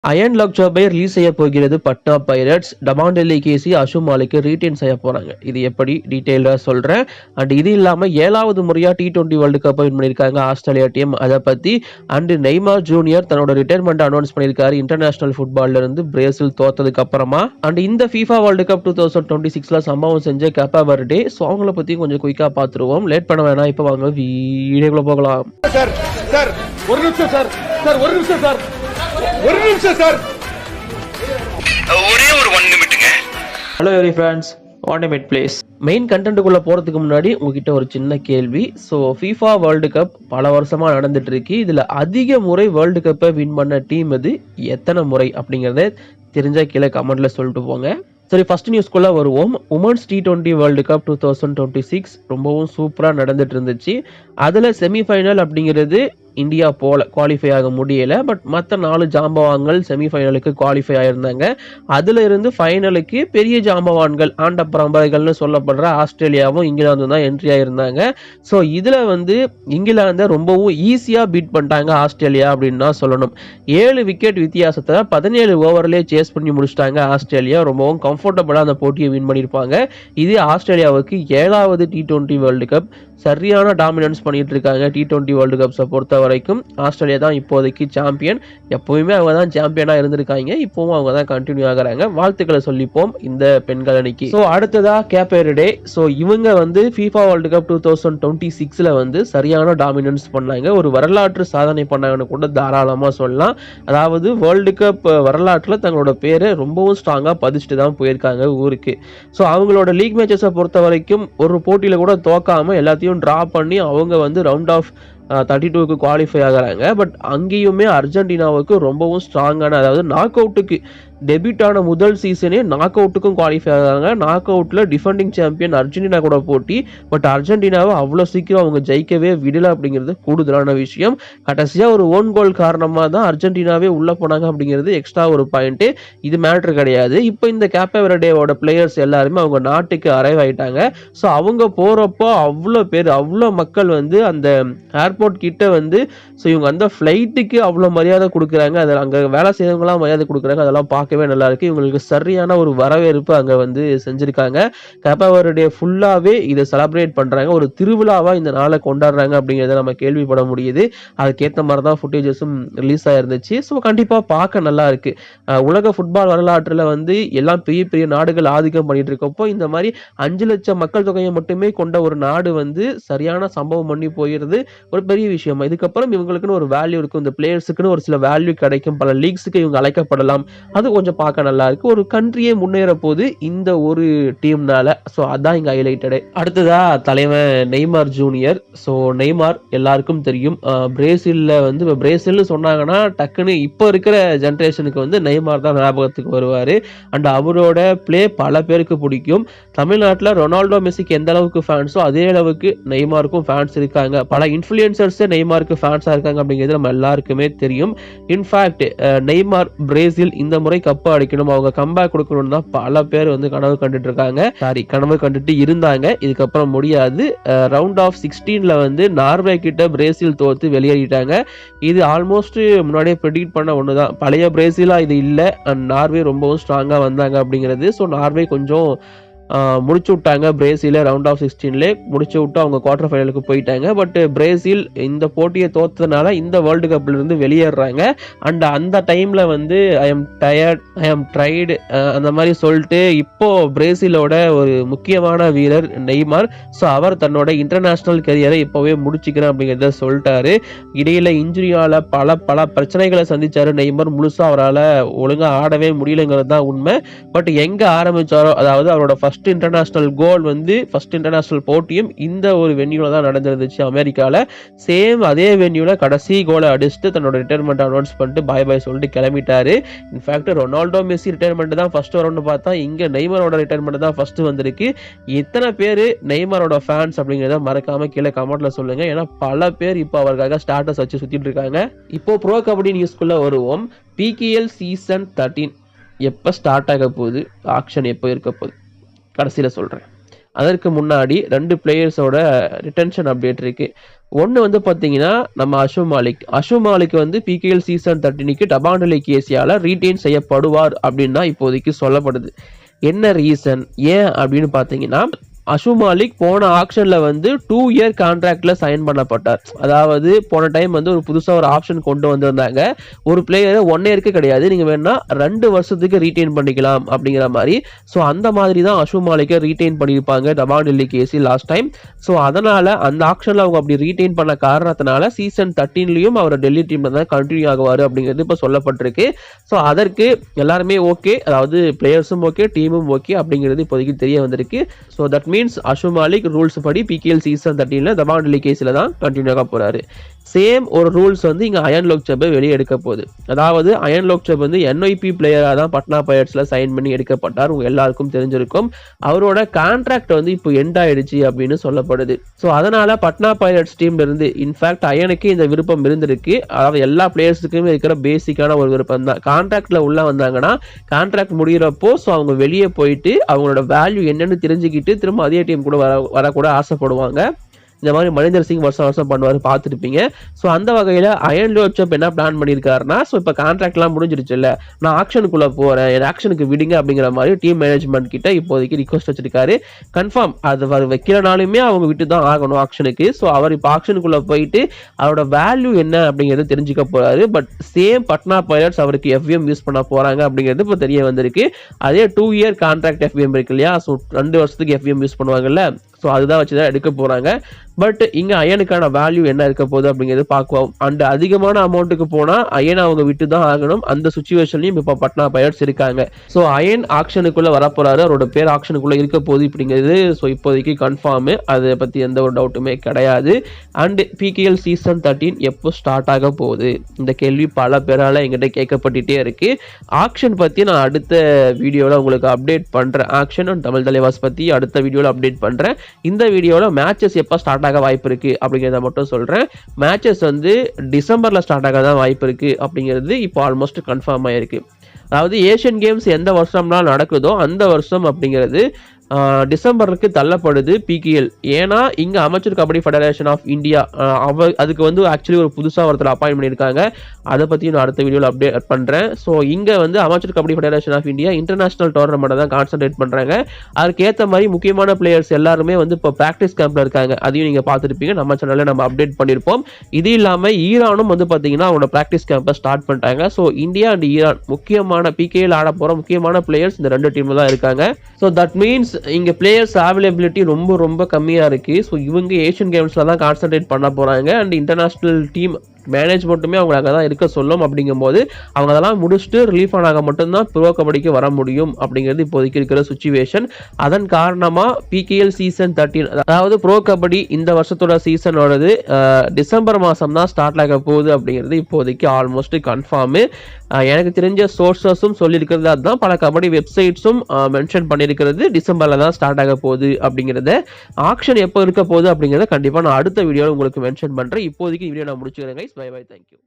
Iron லக்ஜோபை release செய்ய போகிறது Patna pirates. டமாண்டெல்லி கேசி Ashu மாலிக்கு retain செய்ய போறாங்க. இது எப்படி டீடைலா சொல்றேன். அண்ட் இது இல்லாம 7வது முறையா T20 வேர்ல்டு கப் வின் பண்ணிருக்காங்க ஆஸ்திரேலியா டீம். அதை பத்தி அண்ட் நெய்மார் ஜூனியர் தன்னோட ரிட்டையர்மெண்ட் அனௌன்ஸ் பண்ணிருக்காரு இன்டர்நேஷனல் ஃபுட்பால்ல இருந்து பிரேசில் தோத்ததுக்கு அப்புறமா. அண்ட் இந்த FIFA வேர்ல்டு கப் 2026ல சம்பவம் செஞ்ச கேப்பா வர்டே. ஸோ அவங்கள பத்தி கொஞ்சம் குயிக்கா பார்த்துருவோம். லேட் பண்ண வேணாம், இப்போ வாங்க வீடியோக்குள்ள போகலாம். சார் சார் ஒரு நிமிஷம் சார் சார் ஒரு நிமிஷம் சார் ஒரு நிமிஷம் சார் ஒரே ஒரு 1 நிமிட்டுங்க. Hello every friends, 1 minute please. மெயின் கண்டென்ட்டுக்குள்ள போறதுக்கு முன்னாடி உங்ககிட்ட ஒரு சின்ன கேள்வி. ஸோ FIFA வேர்ல்டு கப் பல வருஷமா நடந்துட்டு இருக்கு. இதுல அதிக முறை வேர்ல்டு கப்பை வின் பண்ண டீம் இது எத்தனை முறை அப்படிங்கறத தெரிஞ்சா கீழே கமெண்ட்ல சொல்லிட்டு போங்க. சரி, ஃபர்ஸ்ட் நியூஸ்க்குள்ள வருவோம். உமன்ஸ் T20 வேர்ல்டு கப் 2026 ரொம்பவும் சூப்பரா நடந்துட்டு இருந்துச்சு. அதுல செமிஃபைனல் அப்படிங்கிறது இந்தியா போல குவாலிஃபை ஆக முடியல. பட் மற்ற 4 ஜாம்பவான்கள் செமிஃபைனலுக்கு குவாலிஃபை ஆயிருந்தாங்க. அதுல இருந்து ஃபைனலுக்கு பெரிய ஜாம்பவான்கள் ஆண்ட பரம்பரைகள்னு சொல்லப்படுற ஆஸ்திரேலியாவும் இங்கிலாந்தும் தான் என்ட்ரி ஆயிருந்தாங்க. ஸோ இதுல இங்கிலாந்தை ரொம்பவும் ஈஸியா பீட் பண்ணிட்டாங்க ஆஸ்திரேலியா அப்படின்னு தான் சொல்லணும். 7 விக்கெட் வித்தியாசத்தை 17 ஓவர்லேயே சேஸ் பண்ணி முடிச்சிட்டாங்க ஆஸ்திரேலியா. ரொம்பவும் கம்ஃபர்டபுளா அந்த போட்டியை வின் பண்ணியிருப்பாங்க. இது ஆஸ்திரேலியாவுக்கு 7வது T20 வேர்ல்டு கப். சரியான டாமினன்ஸ் பண்ணிட்டு இருக்காங்க T20 வேர்ல்டு கப்ஸை பொறுத்த வரைக்கும். ஆஸ்திரேலியா தான் இப்போதைக்கு சாம்பியன். எப்பவுமே அவங்க தான் சாம்பியனா இருந்திருக்காங்க. இப்பவும் அவங்க தான் கண்டினியூ ஆகுறாங்க. வாழ்த்துக்களை சொல்லிப்போம் இந்த பெண்கள் அணிக்கு. ஸோ அடுத்ததா கேப் வெர்டே. ஸோ இவங்க FIFA வேர்ல்டு கப் 2026ல சரியான டாமினன்ஸ் பண்ணாங்க. ஒரு வரலாற்று சாதனை பண்ணாங்கன்னு கூட தாராளமா சொல்லலாம். அதாவது வேர்ல்டு கப் வரலாற்றுல தங்களோட பேரை ரொம்பவும் ஸ்ட்ராங்கா பதிச்சுட்டு தான் போயிருக்காங்க ஊருக்கு. ஸோ அவங்களோட லீக் மேட்சஸை பொறுத்த வரைக்கும் ஒரு போட்டியில கூட தோக்காம எல்லாத்தையும் டிரா பண்ணி அவங்க ரவுண்ட் ஆஃப் 32க்கு குவாலிஃபை ஆகுறாங்க. பட் அங்கேயுமே அர்ஜென்டினாவுக்கு ரொம்பவும் ஸ்ட்ராங்கான, அதாவது நாக் அவுட்டுக்கு டெபியூட் ஆன முதல் சீசனே நாக் அவுட்டுக்கும் குவாலிஃபை ஆகிறாங்க. நாக் அவுட்ல டிஃபெண்டிங் சாம்பியன் அர்ஜென்டினா கூட போட்டி. பட் அர்ஜென்டினாவை அவ்வளோ சீக்கிரம் அவங்க ஜெயிக்கவே விடல அப்படிங்கிறது கூடுதலான விஷயம். கடைசியா ஒரு ஓன் கோல் காரணமாக தான் அர்ஜென்டினாவே உள்ள போனாங்க அப்படிங்கிறது எக்ஸ்ட்ரா ஒரு பாயிண்ட். இது மேட்ரு கிடையாது. இப்போ இந்த கேப்ப வெர்டேவோட பிளேயர்ஸ் எல்லாருமே அவங்க நாட்டுக்கு அரைவ் ஆயிட்டாங்க. ஸோ அவங்க போறப்போ அவ்வளோ பேர், அவ்வளோ மக்கள் அந்த ஏர்போர்ட் கிட்ட ஸோ இவங்க அந்த ஃப்ளைட்டுக்கு அவ்வளோ மரியாதை கொடுக்குறாங்க. அதில் அங்கே வேலை செய்யறவங்களாம் மரியாதை கொடுக்குறாங்க. அதெல்லாம் பார்க்கவே நல்லா இருக்கு. இவங்களுக்கு சரியான ஒரு வரவேற்பு அங்கே செஞ்சிருக்காங்க. கேப்ப வெர்டே ஃபுல்லாவே இதை செலிப்ரேட் பண்றாங்க. ஒரு திருவிழாவா இந்த நாளை கொண்டாடுறாங்க அப்படிங்கிறத நம்ம கேள்விப்பட முடியுது. அதுக்கேற்ற மாதிரி தான் ஃபுட்டேஜஸும் ரிலீஸ் ஆயிருந்துச்சு. ஸோ கண்டிப்பா பார்க்க நல்லா இருக்கு. உலக ஃபுட்பால் வரலாற்றுல எல்லாம் பெரிய பெரிய நாடுகள் ஆதிக்கம் பண்ணிட்டு இருக்கப்போ இந்த மாதிரி 5 லட்சம் மக்கள் தொகையை மட்டுமே கொண்ட ஒரு நாடு சரியான சம்பவம் பண்ணி போயிருது ஒரு பெரிய விஷயம். இதுக்கப்புறம் இவங்களுக்குன்னு ஒரு வேல்யூ இருக்கும். இந்த பிளேயர்ஸுக்குன்னு ஒரு சில வேல்யூ கிடைக்கும். பல லீக்ஸுக்கு இவங்க அழைக்கப்படலாம். அது கொஞ்சம் பார்க்க நல்லா இருக்கு. ஒரு கண்ட்ரியே முன்னேற போது இந்த ஒரு டீம்னால. ஸோ அதான் இங்க ஹைலைட்டடே. அடுத்ததா தலைவன் நெய்மார் ஜூனியர். ஸோ நெய்மார் எல்லாருக்கும் தெரியும். பிரேசில்ல இப்போ பிரேசில்னு சொன்னாங்கன்னா டக்குன்னு இப்போ இருக்கிற ஜென்ரேஷனுக்கு நெய்மார் தான் ஞாபகத்துக்கு வருவாரு. அண்ட் அவரோட பிளே பல பேருக்கு பிடிக்கும். தமிழ்நாட்டில் ரொனால்டோ மெஸ்ஸிக்கு எந்த அளவுக்கு ஃபேன்ஸோ அதே அளவுக்கு நெய்மாருக்கும் ஃபேன்ஸ் இருக்காங்க. பல இன்ஃப்ளூயன்சர்ஸ் நெய்மாருக்கு ஃபேன்ஸா இருக்காங்க அப்படிங்கிறது நம்ம எல்லாருக்குமே தெரியும். இன்ஃபேக்ட் நெய்மார் பிரேசில் இந்த முறை கப்பு அடிக்கணும், அவங்க கம்பேக் கொடுக்கணும்னு தான் பல பேர் கனவு கண்டுட்டு இருக்காங்க. கனவு கண்டுட்டு இருந்தாங்க. இதுக்கப்புறம் முடியாது. ரவுண்ட் ஆஃப் 16ல நார்வே கிட்ட பிரேசில் தோத்து வெளியேறிட்டாங்க. இது ஆல்மோஸ்ட் முன்னாடியே ப்ரெடிக்ட் பண்ண ஒண்ணுதான். பழைய பிரேசிலா இது இல்லை. அண்ட் நார்வே ரொம்பவும் ஸ்ட்ராங்கா வந்தாங்க அப்படிங்கிறது. ஸோ நார்வே கொஞ்சம் முடிச்சு விட்டாங்க. பிரேசில ரவுண்ட் ஆஃப் 16ல முடிச்சு விட்டு அவங்க குவார்டர் ஃபைனலுக்கு போயிட்டாங்க. பட் பிரேசில் இந்த போட்டியை தோத்ததுனால இந்த வேர்ல்டு கப்ல இருந்து வெளியேறாங்க. அண்ட் அந்த டைம்ல I am tired, I am tried அந்த மாதிரி சொல்லிட்டு இப்போ பிரேசிலோட ஒரு முக்கியமான வீரர் நெய்மார். ஸோ அவர் தன்னோட இன்டர்நேஷனல் கரியரை இப்போவே முடிச்சுக்கிறேன் அப்படிங்கிறத சொல்லிட்டாரு. இடையில இன்ஜுரியால பல பல பிரச்சனைகளை சந்திச்சாரு நெய்மார். முழுசா அவரால் ஒழுங்கா ஆடவே முடியலங்கிறது தான் உண்மை. பட் எங்க ஆரம்பிச்சாரோ, அதாவது அவரோட first international goal first international போட்டியும் இந்த ஒரு வென்யூல தான் நடந்துருந்துச்சு அமெரிக்கால. சேம் அதே வென்யூல கடைசி கோலை அடிச்சுட்டு தன்னோட ரிட்டையர்மெண்ட் அனௌன்ஸ் பண்ணிட்டு பாய் பாய் சொல்லிட்டு கிளம்பிட்டாரு. இன்ஃபேக்ட் ரொனால்டோ மெஸ்ஸி ரிட்டையர்மெண்ட் தான் ஃபர்ஸ்ட் வரும்னு பார்த்தா இங்க நெய்மாரோட ரிட்டையர்மெண்ட் தான் ஃபர்ஸ்ட் வந்திருக்கு. எத்தனை பேர் நெய்மாரோட ஃபேன்ஸ் அப்படிங்கிறத மறக்காம கீழே கமெண்ட்ல சொல்லுங்க. ஏன்னா பல பேர் இப்போ அவருக்காக ஸ்டாட்டஸ் வச்சு சுத்திட்டு இருக்காங்க. இப்போ ப்ரோ கபடி நியூஸ்க்குள்ள வருவோம். PKL சீசன் 13 எப்போ ஸ்டார்ட் ஆக போகுது, ஆக்ஷன் எப்போ இருக்க போகுது கடைசியில் சொல்கிறேன். அதற்கு முன்னாடி 2 பிளேயர்ஸோட ரிட்டென்ஷன் அப்டேட் இருக்கு. ஒன்னு வந்து பாத்தீங்கன்னா நம்ம அஷு மாலிக் வந்து PKL சீசன் 13க்கு டபாண்டலே கேசியால ரீடைன் செய்யப்படுவார் அப்படின்னு தான் இப்போதைக்கு சொல்லப்படுது. என்ன ரீசன் ஏன் அப்படின்னு பாத்தீங்கன்னா, அஷு மாலிக் போன ஆக்ஷன்ல வந்து 2 இயர் கான்ட்ராக்ட்ல சைன் பண்ணப்பட்டார். அதாவது போன டைம் வந்து ஒரு புதுசா ஒரு ஆப்ஷன் கொண்டு வந்திருந்தாங்க. ஒரு பிளேயரை 1 இயருக்கு கிடையாது, நீங்க வேணா 2 வருஷத்துக்கு ரீடைன் பண்ணிக்கலாம் அப்படிங்கிற மாதிரி. ஸோ அந்த மாதிரி தான் அஷு மாலிக்கை ரீடைன் பண்ணியிருப்பாங்க டபாண்டலே கேசி லாஸ்ட் டைம். ஸோ அதனால அந்த ஆக்ஷன்ல அவங்க அப்படி ரீடைன் பண்ண காரணத்தினால சீசன் 13லயும் அவர் டெல்லி டீம்ல தான் கண்டினியூ ஆகுவார் அப்படிங்கிறது இப்போ சொல்லப்பட்டிருக்கு. ஸோ அதற்கு எல்லாருமே ஓகே, அதாவது பிளேயர்ஸும் ஓகே, டீமும் ஓகே அப்படிங்கிறது இப்போதைக்கு தெரிய வந்திருக்கு. So that means Ashu Malik rules படி PKL சீசன் 13ல டபாண்டலே கேசில தான் கண்டினியூ ஆக போறாரு. சேம் ஒரு ரூல்ஸ் வந்து இங்க அயன் லோக்சப்பை வெளியே எடுக்க போகுது. அதாவது அயன் லோக்சப் வந்து NYP பிளேயரா தான் பட்னா பைரட்ஸ்ல சைன் பண்ணி எடுக்கப்பட்டார். உங்க எல்லாருக்கும் தெரிஞ்சிருக்கும். அவரோட கான்ட்ராக்ட் வந்து இப்போ எண்ட் ஆயிடுச்சு அப்படின்னு சொல்லப்படுது. ஸோ அதனால பட்னா பைரட்ஸ் டீம்ல இருந்து இன்ஃபேக்ட் அயனுக்கு இந்த விருப்பம் இருந்திருக்கு. அதாவது எல்லா பிளேயர்ஸுக்குமே இருக்கிற பேசிக்கான ஒரு விருப்பம் தான். கான்ட்ராக்ட்ல உள்ள வந்தாங்கன்னா கான்ட்ராக்ட் முடிகிறப்போ ஸோ அவங்க வெளியே போயிட்டு அவங்களோட வேல்யூ என்னன்னு தெரிஞ்சுக்கிட்டு திரும்ப அதே டீம் கூட வரக்கூட ஆசைப்படுவாங்க. இந்த மாதிரி மனிந்தர் சிங் வருஷம் வருஷம் பண்ணுவாரு, பார்த்துருப்பீங்க. ஸோ அந்த வகையில் அயன் லோக்சப் என்ன பிளான் பண்ணியிருக்காருன்னா, ஸோ இப்போ கான்ட்ராக்ட்லாம் முடிஞ்சிருச்சு இல்லை, நான் ஆக்ஷனுக்குள்ளே போகிறேன், என் ஆக்ஷனுக்கு விடுங்க அப்படிங்கிற மாதிரி டீம் மேனேஜ்மெண்ட் கிட்ட இப்போதைக்கு ரிக்வஸ்ட் வச்சிருக்காரு. கன்ஃபார்ம் அது வைக்கிறனாலுமே அவங்க விட்டு தான் ஆகணும் ஆக்ஷனுக்கு. ஸோ அவர் இப்போ ஆக்ஷனுக்குள்ளே போயிட்டு அவரோட வேல்யூ என்ன அப்படிங்கிறது தெரிஞ்சுக்க போறாரு. பட் சேம் பட்னா பைரட்ஸ் அவருக்கு FVM யூஸ் பண்ண போறாங்க அப்படிங்கிறது இப்போ தெரிய வந்திருக்கு. அதே 2 இயர் கான்ட்ராக்ட் FVM இருக்கு இல்லையா, ஸோ 2 வருஷத்துக்கு FVM யூஸ் பண்ணுவாங்கல்ல, ஸோ அதுதான் வச்சுதான் எடுக்க போறாங்க. பட் இங்க அயனுக்கான வேல்யூ என்ன இருக்க போகுது அப்படிங்கிறது பார்க்குவோம். அண்ட் அதிகமான அமௌண்ட்டுக்கு போனா அயன் அவங்க விட்டு தான் ஆகணும். அந்த சுச்சுவேஷன்லயும் இப்போ பட்னா பைரட்ஸ் இருக்காங்க. ஸோ அயன் ஆக்ஷனுக்குள்ள வரப்போறாரு, அவரோட பேர் ஆக்ஷனுக்குள்ள இருக்க போகுது அப்படிங்கிறது ஸோ இப்போதைக்கு கன்ஃபார்ம். அதை பத்தி எந்த ஒரு டவுட்டுமே கிடையாது. அண்ட் PKL சீசன் 13 எப்போ ஸ்டார்ட் ஆக போகுது, இந்த கேள்வி பல பேரால எங்கிட்ட கேட்கப்பட்டுட்டே இருக்கு. ஆக்ஷன் பத்தி நான் அடுத்த வீடியோல உங்களுக்கு அப்டேட் பண்றேன். ஆக்ஷன் அண்ட் தமிழ் தலைவாஸ் பத்தி அடுத்த வீடியோல அப்டேட் பண்றேன். இந்த வீடியோல மேட்சஸ் எப்போ ஸ்டார்ட் ஆக வாய்ப்பு இருக்கு அப்படிங்கிறத மட்டும் சொல்றேன். மேட்சஸ் வந்து டிசம்பர்ல ஸ்டார்ட் ஆக தான் வாய்ப்பு இருக்கு அப்படிங்கிறது இப்போ ஆல்மோஸ்ட் கன்ஃபார்ம் ஆயிருக்கு. அதாவது ஏஷியன் கேம்ஸ் எந்த வருஷம்லாம் நடக்குதோ அந்த வருஷம் அப்படிங்கிறது டிசம்பருக்கு தள்ளப்படுது PKL. ஏன்னா இங்க அமைச்சர் கபடி ஃபெடரேஷன் ஆஃப் இந்தியா அதுக்கு வந்து ஆக்சுவலி ஒரு புதுசா ஒருத்தர் அப்பாயின்ட் பண்ணியிருக்காங்க. அதை பத்தி நான் அடுத்த வீடியோல அப்டேட் பண்றேன். ஸோ இங்க வந்து அமைச்சர் kabaddi federation of India international tournament தான் கான்சென்ட்ரேட் பண்றாங்க. அதுக்கு ஏற்ற மாதிரி முக்கியமான பிளேயர்ஸ் எல்லாருமே வந்து இப்போ பிராக்டிஸ் கேம்ப்ல இருக்காங்க. அதையும் நீங்க பார்த்துருப்பீங்க, நம்ம சேனல்ல நம்ம அப்டேட் பண்ணியிருப்போம். இது இல்லாம ஈரானும் வந்து பாத்தீங்கன்னா அவங்களோட பிராக்டிஸ் கேம்பை ஸ்டார்ட் பண்ணிட்டாங்க. ஸோ இந்தியா அண்ட் ஈரான் முக்கியமான PKL ஆட போற முக்கியமான பிளேயர்ஸ் இந்த 2 டீம்ல தான் இருக்காங்க. ஸோ தட் மீன்ஸ் இங்க பிளேயர்ஸ் அவைலபிலிட்டி ரொம்ப ரொம்ப கம்மியா இருக்கு. ஸோ இவங்க ஏஷியன் கேம்ஸ்ல தான் கான்சென்ட்ரேட் பண்ண போறாங்க. அண்ட் இன்டர்நேஷனல் டீம் மேனேஜ்மெண்ட்டுமே அவங்க அங்கே தான் இருக்க சொல்லும். அப்படிங்கும்போது அவங்க அதெல்லாம் முடிச்சுட்டு ரிலீஃப் ஆனாக மட்டும்தான் ப்ரோ கபடிக்கு வர முடியும் அப்படிங்கிறது இப்போதைக்கு இருக்கிற சுச்சுவேஷன். அதன் காரணமா PKL சீசன் 13, அதாவது ப்ரோ கபடி இந்த வருஷத்தோட சீசனோடது டிசம்பர் மாசம் தான் ஸ்டார்ட் ஆக போகுது அப்படிங்கிறது இப்போதைக்கு ஆல்மோஸ்ட் கன்ஃபார்ம். எனக்கு தெரிஞ்ச சோர்சஸும் சொல்லியிருக்கிறது அதுதான். பல கபடி வெப்சைட்ஸும் மென்ஷன் பண்ணியிருக்கிறது டிசம்பர்ல தான் ஸ்டார்ட் ஆக போகுது அப்படிங்கிறத. ஆக்ஷன் எப்போ இருக்க போகுது அப்படிங்கிறத கண்டிப்பா நான் அடுத்த வீடியோவில் உங்களுக்கு மென்ஷன் பண்றேன். இப்போதைக்கு வீடியோ நான் முடிச்சுக்கிறேன். Bye bye, thank you.